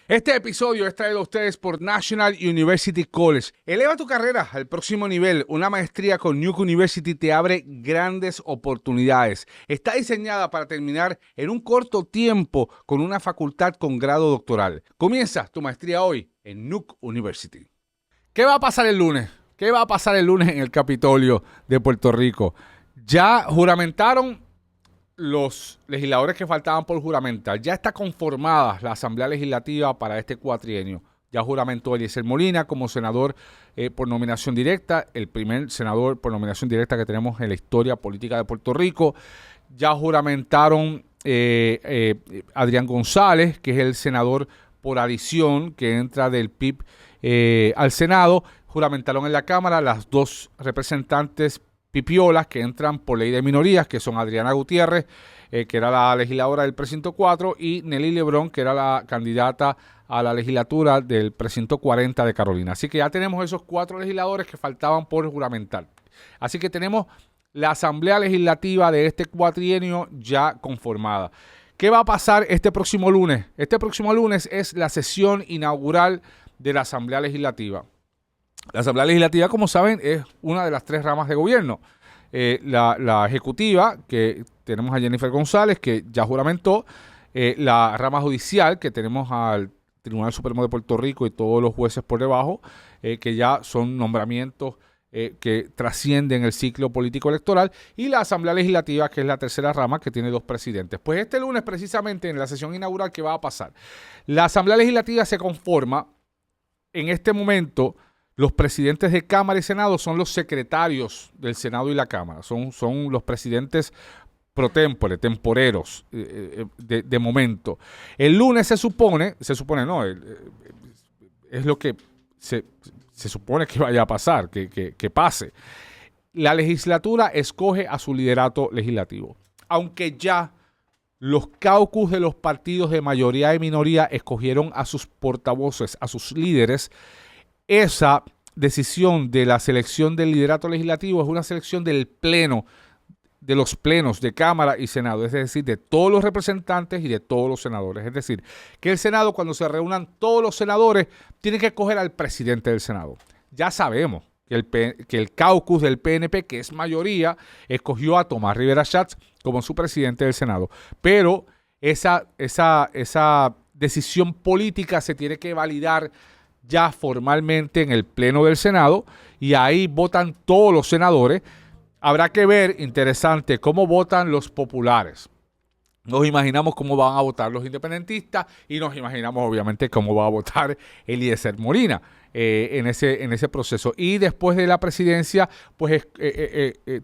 Este episodio es traído a ustedes por National University College. Eleva tu carrera al próximo nivel. Una maestría con Nuke University te abre grandes oportunidades. Está diseñada para terminar en un corto tiempo con una facultad con grado doctoral. Comienza tu maestría hoy en Nuke University. ¿Qué va a pasar el lunes? ¿Qué va a pasar el lunes en el Capitolio de Puerto Rico? Ya juramentaron los legisladores que faltaban por juramentar. Ya está conformada la Asamblea Legislativa para este cuatrienio. Ya juramentó Eliezer Molina como senador por nominación directa, el primer senador por nominación directa que tenemos en la historia política de Puerto Rico. Ya juramentaron Adrián González, que es el senador por adición que entra del PIB al Senado. Juramentaron en la Cámara las dos representantes pipiolas que entran por ley de minorías, que son Adriana Gutiérrez, que era la legisladora del precinto 4, y Nelly Lebrón, que era la candidata a la legislatura del precinto 40 de Carolina. Así que ya tenemos esos 4 legisladores que faltaban por juramentar. Así que tenemos la Asamblea Legislativa de este cuatrienio ya conformada. ¿Qué va a pasar este próximo lunes? Este próximo lunes es la sesión inaugural de la Asamblea Legislativa. La Asamblea Legislativa, como saben, es una de las 3 ramas de gobierno. La ejecutiva, que tenemos a Jennifer González, que ya juramentó. La rama judicial, que tenemos al Tribunal Supremo de Puerto Rico y todos los jueces por debajo, que ya son nombramientos que trascienden el ciclo político electoral. Y la Asamblea Legislativa, que es la tercera rama, que tiene 2 presidentes. Pues este lunes, precisamente, en la sesión inaugural, ¿qué va a pasar? La Asamblea Legislativa se conforma en este momento. Los presidentes de Cámara y Senado son los secretarios del Senado y la Cámara. Son los presidentes pro tempore, temporeros, de momento. El lunes se supone, no, es lo que se supone que vaya a pasar, que pase. La legislatura escoge a su liderato legislativo. Aunque ya los caucus de los partidos de mayoría y minoría escogieron a sus portavoces, a sus líderes, esa decisión de la selección del liderato legislativo es una selección del pleno, de los plenos de Cámara y Senado, es decir, de todos los representantes y de todos los senadores. Es decir, que el Senado, cuando se reúnan todos los senadores, tiene que escoger al presidente del Senado. Ya sabemos que el caucus del PNP, que es mayoría, escogió a Tomás Rivera Schatz como su presidente del Senado. Pero esa decisión política se tiene que validar ya formalmente en el Pleno del Senado, y ahí votan todos los senadores. Habrá que ver, interesante, cómo votan los populares. Nos imaginamos cómo van a votar los independentistas y nos imaginamos obviamente cómo va a votar Eliezer Molina en ese proceso. Y después de la presidencia, pues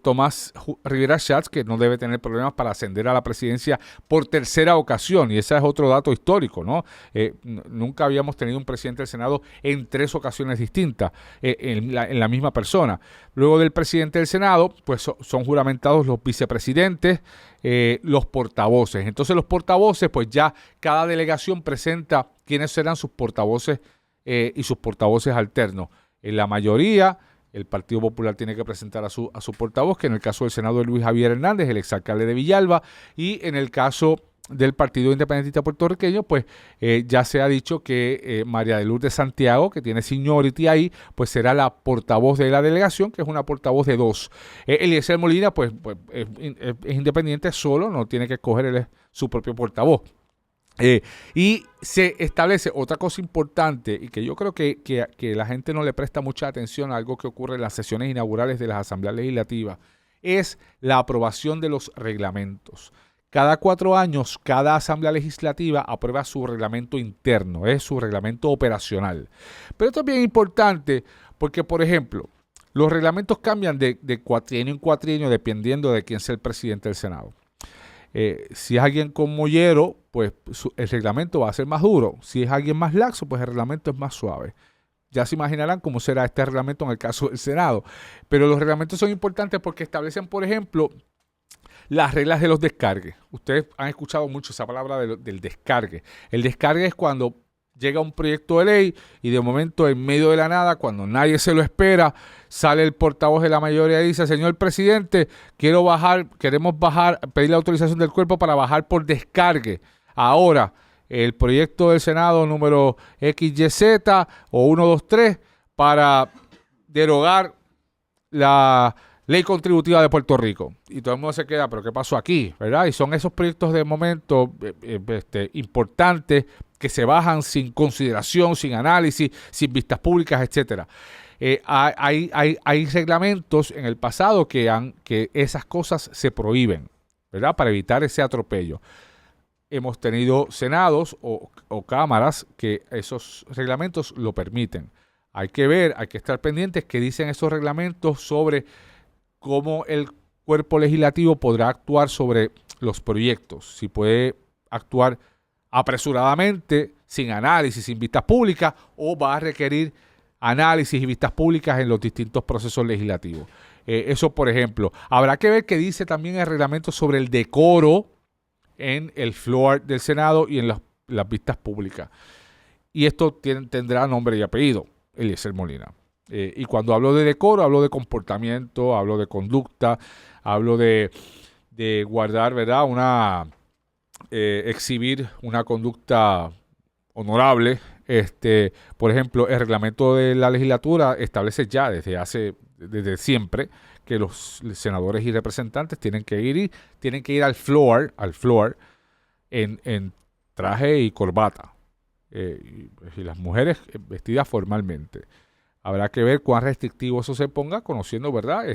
Tomás Rivera Schatz, que no debe tener problemas para ascender a la presidencia por tercera ocasión. Y ese es otro dato histórico, ¿no? Nunca habíamos tenido un presidente del Senado en 3 ocasiones distintas en la misma persona. Luego del presidente del Senado, pues son juramentados los vicepresidentes, los portavoces. Entonces los portavoces, pues ya cada delegación presenta quiénes serán sus portavoces y sus portavoces alternos. En la mayoría, el Partido Popular tiene que presentar a su portavoz, que en el caso del Senado es Luis Javier Hernández, el exalcalde de Villalba, y en el caso del Partido Independentista Puertorriqueño, pues ya se ha dicho que María de Lourdes Santiago, que tiene seniority ahí, pues será la portavoz de la delegación, que es una portavoz de 2. Eliezer Molina, pues es independiente solo, no tiene que escoger él su propio portavoz. Y se establece otra cosa importante, y que yo creo que la gente no le presta mucha atención a algo que ocurre en las sesiones inaugurales de las asambleas legislativas, es la aprobación de los reglamentos. Cada 4 años, cada asamblea legislativa aprueba su reglamento interno, es su reglamento operacional. Pero esto es bien importante porque, por ejemplo, los reglamentos cambian de cuatrienio en cuatrienio dependiendo de quién sea el presidente del Senado. Si es alguien con mollero, pues el reglamento va a ser más duro. Si es alguien más laxo, pues el reglamento es más suave. Ya se imaginarán cómo será este reglamento en el caso del Senado. Pero los reglamentos son importantes porque establecen, por ejemplo, las reglas de los descargues. Ustedes han escuchado mucho esa palabra del descargue. El descargue es cuando llega un proyecto de ley y de momento, en medio de la nada, cuando nadie se lo espera, sale el portavoz de la mayoría y dice: señor presidente, queremos bajar, pedir la autorización del cuerpo para bajar por descargue ahora el proyecto del Senado número XYZ o 123 para derogar la ley contributiva de Puerto Rico. Y todo el mundo se queda, ¿pero qué pasó aquí? ¿Verdad? Y son esos proyectos de momento importantes que se bajan sin consideración, sin análisis, sin vistas públicas, etcétera. Hay reglamentos en el pasado que esas cosas se prohíben, ¿verdad? Para evitar ese atropello. Hemos tenido senados o cámaras que esos reglamentos lo permiten. Hay que ver, hay que estar pendientes que dicen esos reglamentos sobre cómo el cuerpo legislativo podrá actuar sobre los proyectos. Si puede actuar apresuradamente, sin análisis, sin vistas públicas, o va a requerir análisis y vistas públicas en los distintos procesos legislativos. Eso, por ejemplo. Habrá que ver qué dice también el reglamento sobre el decoro en el floor del Senado y en las vistas públicas. Y esto tendrá nombre y apellido, Eliezer Molina. Y cuando hablo de decoro, hablo de comportamiento, hablo de conducta, hablo de guardar, ¿verdad? Exhibir una conducta honorable. Por ejemplo, el reglamento de la legislatura establece ya desde siempre que los senadores y representantes tienen que ir al floor en traje y corbata. Y las mujeres vestidas formalmente. Habrá que ver cuán restrictivo eso se ponga, conociendo, ¿verdad?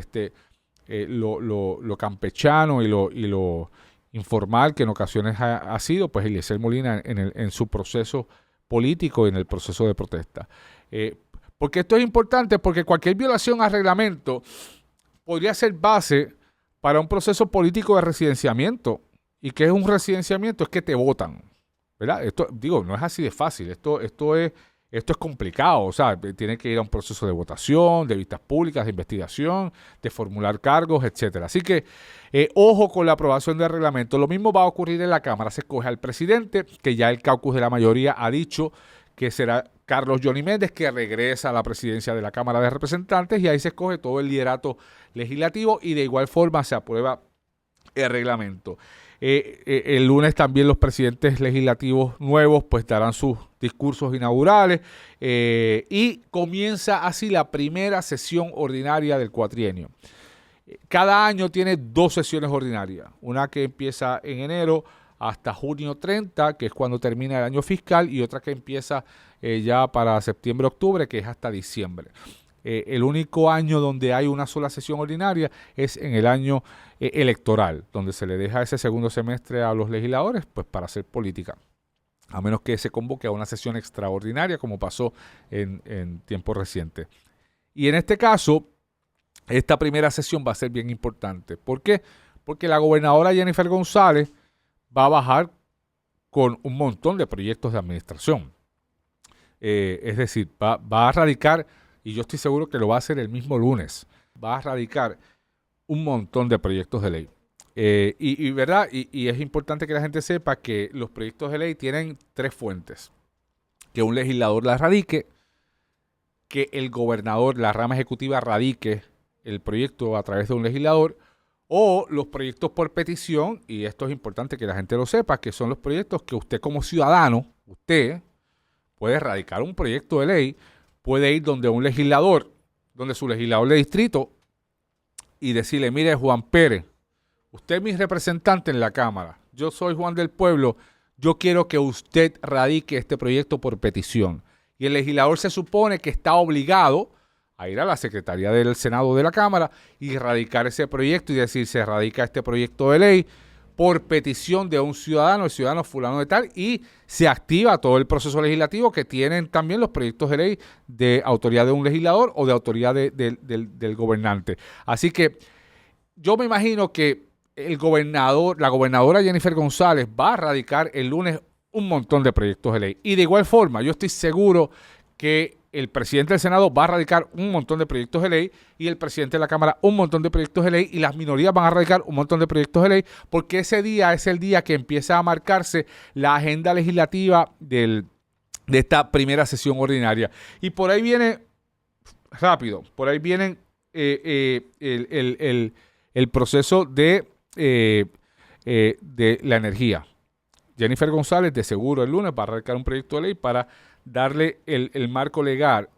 Lo campechano y lo informal que en ocasiones ha sido, pues Eliezer Molina en su proceso político y en el proceso de protesta. Porque esto es importante, porque cualquier violación al reglamento podría ser base para un proceso político de residenciamiento. ¿Y qué es un residenciamiento? Es que te votan, ¿verdad? Esto, no es así de fácil. Esto es complicado. O sea, tiene que ir a un proceso de votación, de vistas públicas, de investigación, de formular cargos, etcétera. Así que, ojo con la aprobación del reglamento. Lo mismo va a ocurrir en la Cámara. Se escoge al presidente, que ya el caucus de la mayoría ha dicho que será Carlos Johnny Méndez, que regresa a la presidencia de la Cámara de Representantes, y ahí se escoge todo el liderato legislativo y de igual forma se aprueba el reglamento. El lunes también los presidentes legislativos nuevos pues darán sus discursos inaugurales y comienza así la primera sesión ordinaria del cuatrienio. Cada año tiene 2 sesiones ordinarias, una que empieza en enero hasta junio 30, que es cuando termina el año fiscal, y otra que empieza ya para septiembre-octubre, que es hasta diciembre. El único año donde hay una sola sesión ordinaria es en el año electoral, donde se le deja ese segundo semestre a los legisladores pues para hacer política, a menos que se convoque a una sesión extraordinaria como pasó en tiempos recientes. Y en este caso, esta primera sesión va a ser bien importante. ¿Por qué? Porque la gobernadora Jennifer González va a bajar con un montón de proyectos de administración. Es decir, va a radicar, y yo estoy seguro que lo va a hacer el mismo lunes, va a radicar un montón de proyectos de ley. ¿Verdad? Y es importante que la gente sepa que los proyectos de ley tienen 3 fuentes. Que un legislador las radique, que el gobernador, la rama ejecutiva, radique el proyecto a través de un legislador, o los proyectos por petición, y esto es importante que la gente lo sepa, que son los proyectos que usted como ciudadano, usted puede radicar un proyecto de ley, puede ir donde un legislador, donde su legislador de distrito, y decirle, mire Juan Pérez, usted es mi representante en la Cámara, yo soy Juan del Pueblo, yo quiero que usted radique este proyecto por petición. Y el legislador se supone que está obligado a ir a la Secretaría del Senado de la Cámara y radicar ese proyecto y decir, se radica este proyecto de ley por petición de un ciudadano, el ciudadano fulano de tal, y se activa todo el proceso legislativo que tienen también los proyectos de ley de autoridad de un legislador o de autoridad del gobernante. Así que yo me imagino que la gobernadora Jennifer González va a radicar el lunes un montón de proyectos de ley. Y de igual forma, yo estoy seguro que el presidente del Senado va a radicar un montón de proyectos de ley y el presidente de la Cámara un montón de proyectos de ley y las minorías van a radicar un montón de proyectos de ley porque ese día es el día que empieza a marcarse la agenda legislativa de esta primera sesión ordinaria. Y por ahí viene, rápido, por ahí viene el proceso de la energía. Jennifer González de seguro el lunes va a arrancar un proyecto de ley para darle el marco legal,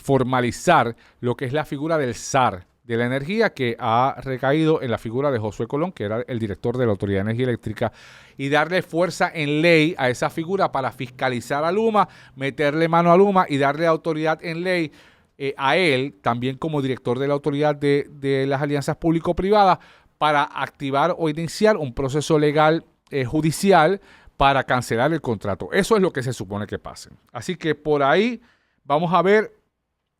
formalizar lo que es la figura del SAR de la energía, que ha recaído en la figura de Josué Colón, que era el director de la Autoridad de Energía Eléctrica, y darle fuerza en ley a esa figura para fiscalizar a Luma, meterle mano a Luma y darle autoridad en ley a él, también como director de la Autoridad de las Alianzas Público-Privadas, para activar o iniciar un proceso legal judicial para cancelar el contrato. Eso es lo que se supone que pase. Así que por ahí vamos a ver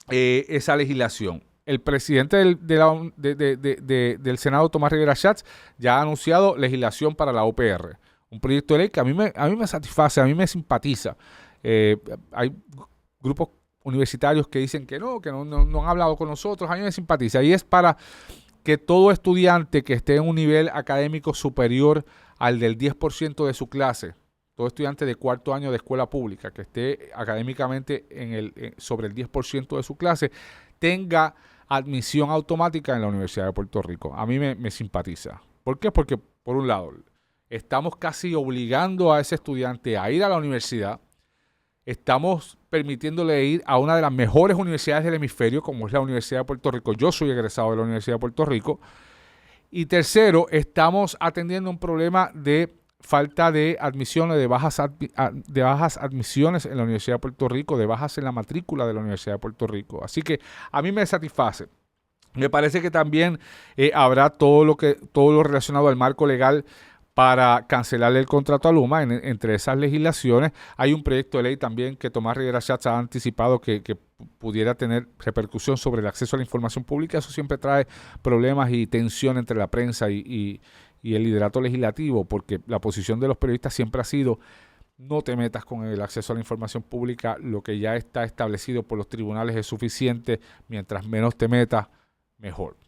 esa legislación. El presidente del Senado, Tomás Rivera Schatz, ya ha anunciado legislación para la OPR. Un proyecto de ley que a mí me satisface, a mí me simpatiza. Hay grupos universitarios que dicen que no han hablado con nosotros. A mí me simpatiza. Y es para que todo estudiante que esté en un nivel académico superior al del 10% de su clase, todo estudiante de cuarto año de escuela pública que esté académicamente sobre el 10% de su clase, tenga admisión automática en la Universidad de Puerto Rico. A mí me simpatiza. ¿Por qué? Porque, por un lado, estamos casi obligando a ese estudiante a ir a la universidad. Estamos permitiéndole ir a una de las mejores universidades del hemisferio, como es la Universidad de Puerto Rico. Yo soy egresado de la Universidad de Puerto Rico. Y tercero, estamos atendiendo un problema de falta de admisiones, de bajas admisiones en la Universidad de Puerto Rico, de bajas en la matrícula de la Universidad de Puerto Rico. Así que a mí me satisface. Me parece que también habrá todo lo relacionado al marco legal para cancelarle el contrato a Luma. Entre esas legislaciones hay un proyecto de ley también que Tomás Rivera Schatz ha anticipado que pudiera tener repercusión sobre el acceso a la información pública. Eso siempre trae problemas y tensión entre la prensa y el liderato legislativo, porque la posición de los periodistas siempre ha sido: no te metas con el acceso a la información pública, lo que ya está establecido por los tribunales es suficiente, mientras menos te metas, mejor.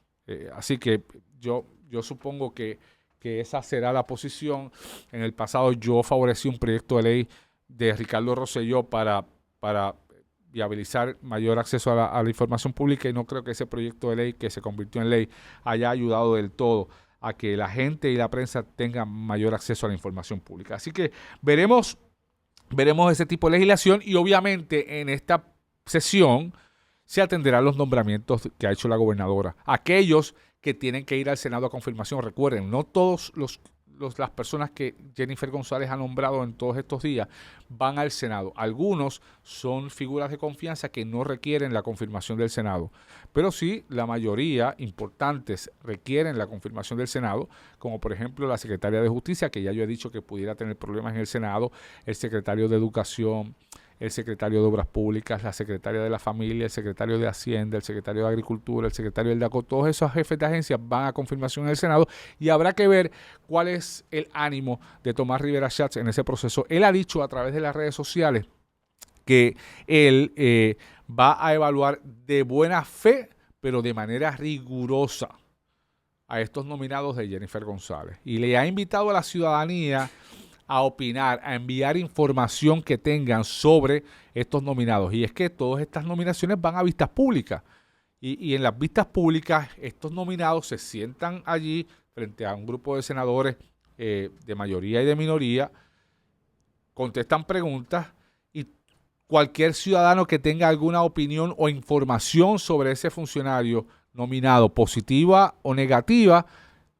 Así que yo supongo que esa será la posición. En el pasado yo favorecí un proyecto de ley de Ricardo Rosselló para viabilizar mayor acceso a la información pública, y no creo que ese proyecto de ley que se convirtió en ley haya ayudado del todo a que la gente y la prensa tengan mayor acceso a la información pública. Así que veremos ese tipo de legislación, y obviamente en esta sesión se atenderán los nombramientos que ha hecho la gobernadora. Aquellos que tienen que ir al Senado a confirmación. Recuerden, no todos las personas que Jennifer González ha nombrado en todos estos días van al Senado. Algunos son figuras de confianza que no requieren la confirmación del Senado, pero sí la mayoría importantes requieren la confirmación del Senado, como por ejemplo la secretaria de Justicia, que ya yo he dicho que pudiera tener problemas en el Senado, el secretario de Educación, el secretario de Obras Públicas, la secretaria de la Familia, el secretario de Hacienda, el secretario de Agricultura, el secretario del DACO. Todos esos jefes de agencias van a confirmación en el Senado, y habrá que ver cuál es el ánimo de Tomás Rivera Schatz en ese proceso. Él ha dicho a través de las redes sociales que él va a evaluar de buena fe, pero de manera rigurosa, a estos nominados de Jennifer González. Y le ha invitado a la ciudadanía a opinar, a enviar información que tengan sobre estos nominados. Y es que todas estas nominaciones van a vistas públicas. Y en las vistas públicas, estos nominados se sientan allí frente a un grupo de senadores de mayoría y de minoría, contestan preguntas, y cualquier ciudadano que tenga alguna opinión o información sobre ese funcionario nominado, positiva o negativa,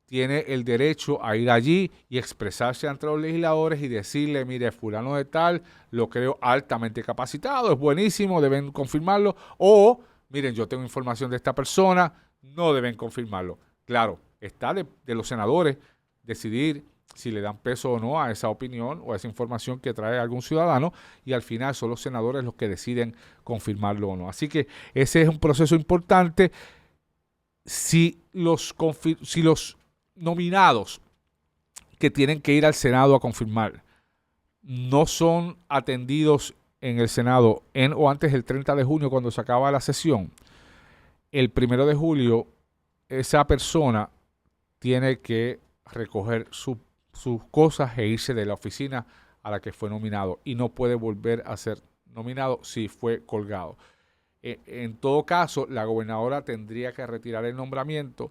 tiene el derecho a ir allí y expresarse ante los legisladores y decirle: mire, fulano de tal, lo creo altamente capacitado, es buenísimo, deben confirmarlo. O, miren, yo tengo información de esta persona, no deben confirmarlo. Claro, está de los senadores decidir si le dan peso o no a esa opinión o a esa información que trae algún ciudadano, y al final son los senadores los que deciden confirmarlo o no. Así que ese es un proceso importante. Si los nominados que tienen que ir al Senado a confirmar no son atendidos en el Senado en o antes del 30 de junio, cuando se acaba la sesión, el 1 de julio esa persona tiene que recoger sus cosas e irse de la oficina a la que fue nominado, y no puede volver a ser nominado si fue colgado. En todo caso, la gobernadora tendría que retirar el nombramiento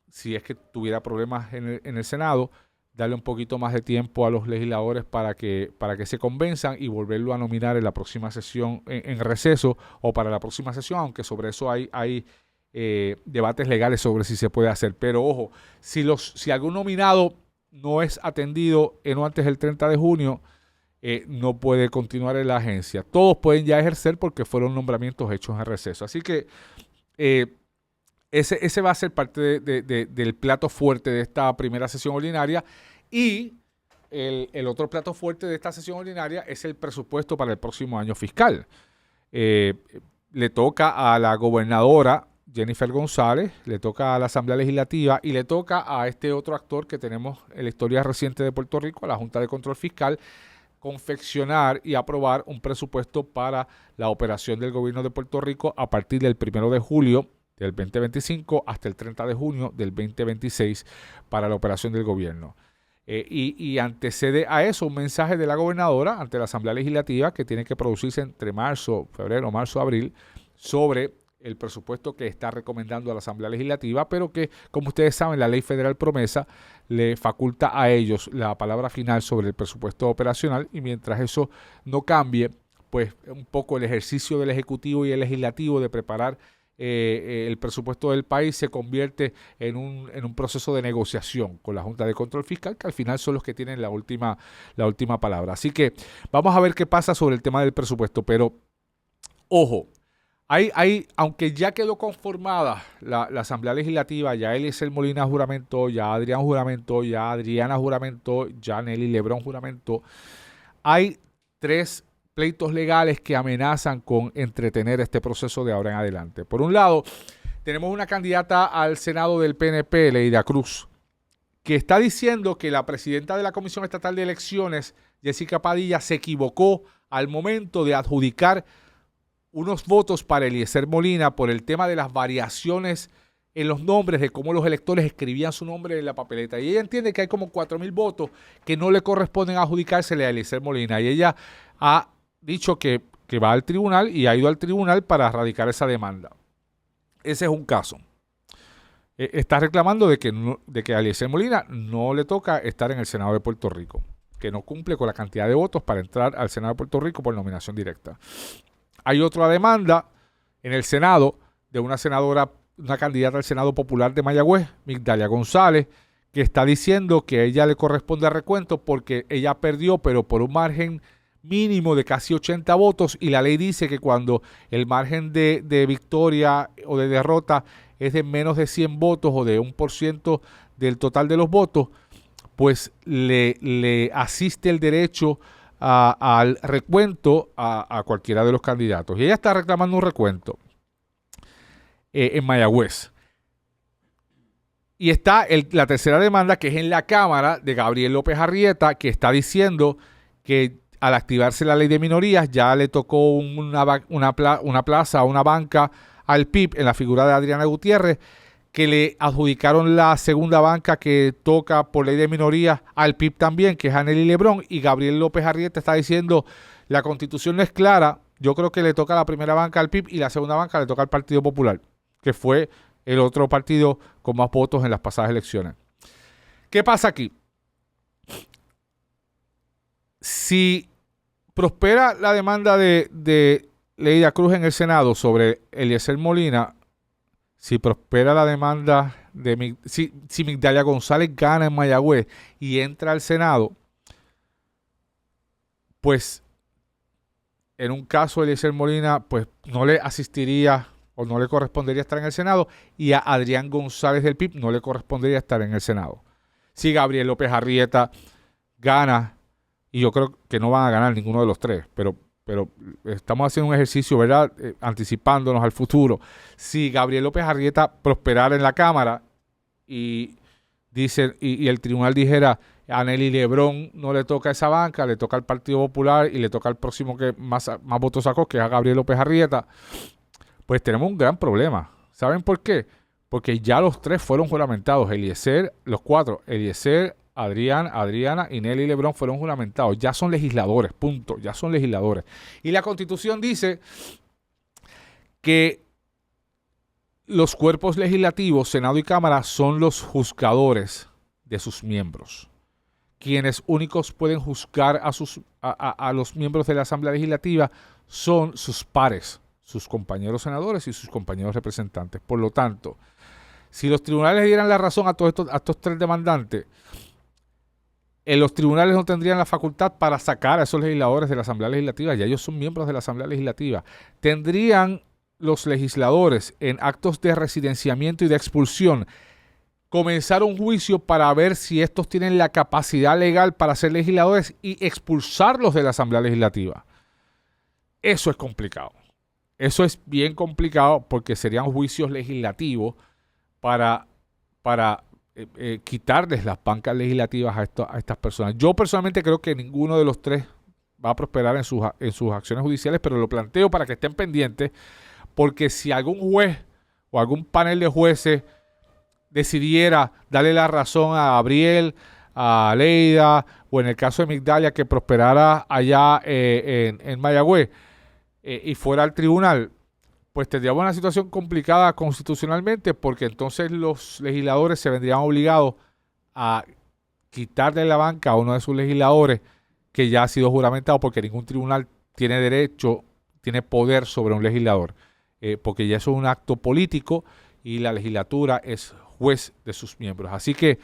si es que tuviera problemas en el Senado, darle un poquito más de tiempo a los legisladores para que se convenzan y volverlo a nominar en la próxima sesión en receso o para la próxima sesión, aunque sobre eso hay debates legales sobre si se puede hacer. Pero ojo, si algún nominado no es atendido no antes del 30 de junio, no puede continuar en la agencia. Todos pueden ya ejercer porque fueron nombramientos hechos en receso. Así que ese va a ser parte del plato fuerte de esta primera sesión ordinaria. Y el otro plato fuerte de esta sesión ordinaria es el presupuesto para el próximo año fiscal. Le toca a la gobernadora Jennifer González, le toca a la Asamblea Legislativa y le toca a este otro actor que tenemos en la historia reciente de Puerto Rico, a la Junta de Control Fiscal, confeccionar y aprobar un presupuesto para la operación del gobierno de Puerto Rico a partir del 1 de julio del 2025 hasta el 30 de junio del 2026 para la operación del gobierno. Y antecede a eso un mensaje de la gobernadora ante la Asamblea Legislativa que tiene que producirse entre febrero, marzo, abril, sobre el presupuesto que está recomendando a la Asamblea Legislativa, pero que, como ustedes saben, la Ley Federal Promesa le faculta a ellos la palabra final sobre el presupuesto operacional, y mientras eso no cambie, pues un poco el ejercicio del Ejecutivo y el Legislativo de preparar el presupuesto del país se convierte en un proceso de negociación con la Junta de Control Fiscal, que al final son los que tienen la última palabra. Así que vamos a ver qué pasa sobre el tema del presupuesto, pero ojo, aunque ya quedó conformada la Asamblea Legislativa, ya Eliezer Molina juramentó, ya Adrián juramentó, ya Adriana juramentó, ya Nelly Lebrón juramentó, hay 3 pleitos legales que amenazan con entretener este proceso de ahora en adelante. Por un lado, tenemos una candidata al Senado del PNP, Leida Cruz, que está diciendo que la presidenta de la Comisión Estatal de Elecciones, Jessica Padilla, se equivocó al momento de adjudicar unos votos para Eliezer Molina por el tema de las variaciones en los nombres, de cómo los electores escribían su nombre en la papeleta. Y ella entiende que hay como 4,000 votos que no le corresponden adjudicársele a Eliezer Molina. Y ella ha dicho que va al tribunal y ha ido al tribunal para radicar esa demanda. Ese es un caso. Está reclamando de que a Eliezer Molina no le toca estar en el Senado de Puerto Rico, que no cumple con la cantidad de votos para entrar al Senado de Puerto Rico por nominación directa. Hay otra demanda en el Senado de una senadora, una candidata al Senado Popular de Mayagüez, Migdalia González, que está diciendo que a ella le corresponde recuento porque ella perdió, pero por un margen mínimo de casi 80 votos, y la ley dice que cuando el margen de victoria o de derrota es de menos de 100 votos o de 1% del total de los votos, pues le asiste el derecho al recuento a cualquiera de los candidatos. Y ella está reclamando un recuento en Mayagüez. Y está la tercera demanda, que es en la Cámara, de Gabriel López Arrieta, que está diciendo que al activarse la ley de minorías ya le tocó una plaza, una banca al PIB en la figura de Adriana Gutiérrez, que le adjudicaron la segunda banca que toca por ley de minorías al PIB también, que es a Nelly Lebrón. Y Gabriel López Arrieta está diciendo, la Constitución no es clara, yo creo que le toca la primera banca al PIB y la segunda banca le toca al Partido Popular, que fue el otro partido con más votos en las pasadas elecciones. ¿Qué pasa aquí? Si prospera la demanda de Leida Cruz en el Senado sobre Eliezer Molina, si prospera la demanda si Migdalia González gana en Mayagüez y entra al Senado, pues en un caso Eliezer Molina pues no le asistiría o no le correspondería estar en el Senado, y a Adrián González del PIB no le correspondería estar en el Senado. Si Gabriel López Arrieta gana, y yo creo que no van a ganar ninguno de los 3, pero estamos haciendo un ejercicio, ¿verdad? Anticipándonos al futuro. Si Gabriel López Arrieta prosperara en la Cámara y el tribunal dijera a Nelly Lebrón no le toca esa banca, le toca al Partido Popular y le toca al próximo que más votos sacó, que es a Gabriel López Arrieta, pues tenemos un gran problema. ¿Saben por qué? Porque ya los 3 fueron juramentados. Los 4, Eliezer, Adriana y Nelly Lebrón fueron juramentados. Ya son legisladores, punto. Ya son legisladores. Y la Constitución dice que los cuerpos legislativos, Senado y Cámara, son los juzgadores de sus miembros. quienes únicos pueden juzgar a los miembros de la Asamblea Legislativa son sus pares, sus compañeros senadores y sus compañeros representantes. Por lo tanto, si los tribunales dieran la razón a estos tres demandantes, los tribunales no tendrían la facultad para sacar a esos legisladores de la Asamblea Legislativa, ya ellos son miembros de la Asamblea Legislativa. Tendrían los legisladores en actos de residenciamiento y de expulsión comenzar un juicio para ver si estos tienen la capacidad legal para ser legisladores y expulsarlos de la Asamblea Legislativa. Eso es complicado. Eso es bien complicado porque serían juicios legislativos para quitarles las bancas legislativas a estas personas. Yo personalmente creo que ninguno de los tres va a prosperar en sus acciones judiciales, pero lo planteo para que estén pendientes, porque si algún juez o algún panel de jueces decidiera darle la razón a Gabriel, a Leida, o en el caso de Migdalia, que prosperara allá en Mayagüez, y fuera al tribunal, pues tendríamos una situación complicada constitucionalmente, porque entonces los legisladores se vendrían obligados a quitarle la banca a uno de sus legisladores que ya ha sido juramentado, porque ningún tribunal tiene derecho, tiene poder sobre un legislador, porque ya eso es un acto político y la legislatura es juez de sus miembros. Así que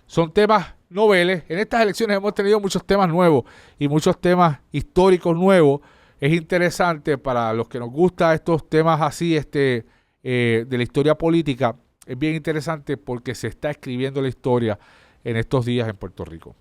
son temas noveles. En estas elecciones hemos tenido muchos temas nuevos y muchos temas históricos nuevos. Es interesante para los que nos gustan estos temas así de la historia política. Es bien interesante porque se está escribiendo la historia en estos días en Puerto Rico.